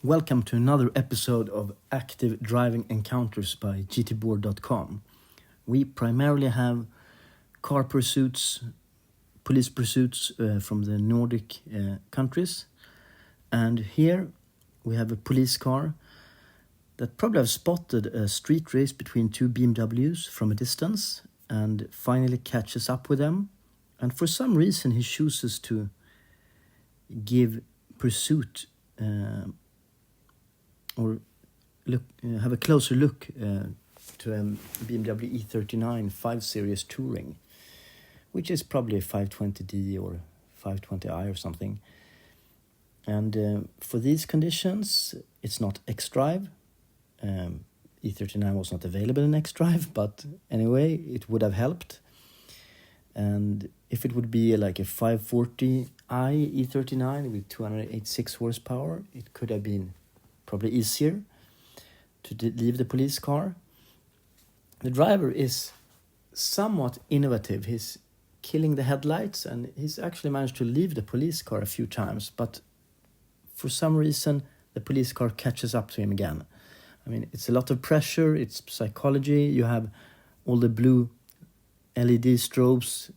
Welcome to another episode of Active Driving Encounters by GTBOARD.com. We primarily have car pursuits, police pursuits from the Nordic countries. And here we have a police car that probably have spotted a street race between two BMWs from a distance and finally catches up with them. And for some reason he chooses to give pursuit or have a closer look to a BMW E39 5 Series Touring, which is probably a 520D or 520i or something. And for these conditions, it's not X-Drive. E39 was not available in X-Drive, but anyway, it would have helped. And if it would be like a 540i E39 with 286 horsepower, it could have been probably easier to leave the police car. The driver is somewhat innovative. He's killing the headlights and he's actually managed to leave the police car a few times, but for some reason the police car catches up to him again. I mean, it's a lot of pressure, it's psychology. You have all the blue LED strobes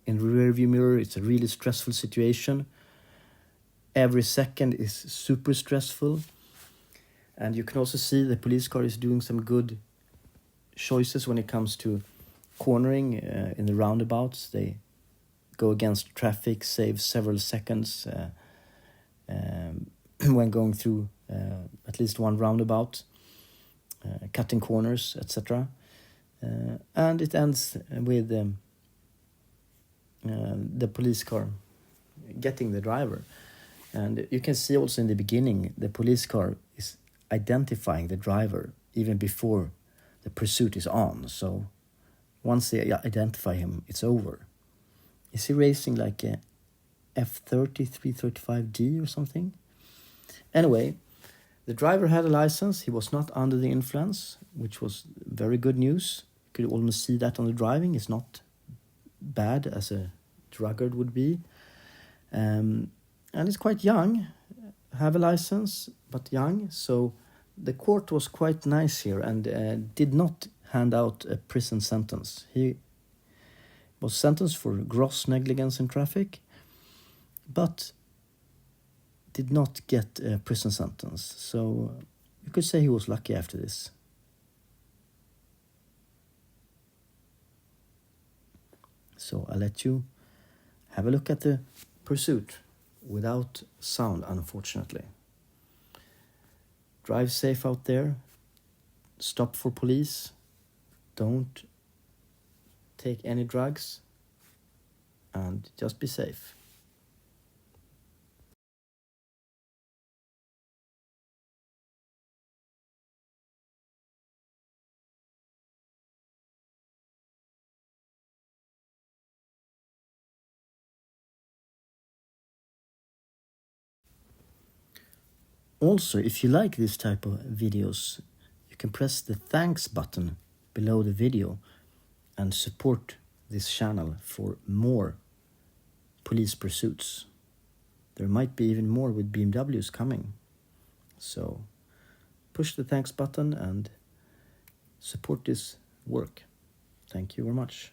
in the rear view mirror. It's a really stressful situation. Every second is super stressful. And you can also see the police car is doing some good choices when it comes to cornering in the roundabouts. They go against traffic, save several seconds when going through at least one roundabout, cutting corners, etc. And it ends with the police car getting the driver. And you can see also in the beginning, the police car is identifying the driver even before the pursuit is on. So once they identify him, it's over. Is he racing like a F30 335D or something? Anyway, the driver had a license. He was not under the influence, which was very good news. You could almost see that on the driving. It's not bad as a drunkard would be. And it's quite young. Have a license, but young. So the court was quite nice here and did not hand out a prison sentence. He was sentenced for gross negligence in traffic, but did not get a prison sentence. So you could say he was lucky after this. So I'll let you have a look at the pursuit without sound, unfortunately. Drive safe out there. Stop for police. Don't take any drugs. And just be safe. Also, if you like this type of videos, you can press the thanks button below the video and support this channel for more police pursuits. There might be even more with BMWs coming. So push the thanks button and support this work. Thank you very much.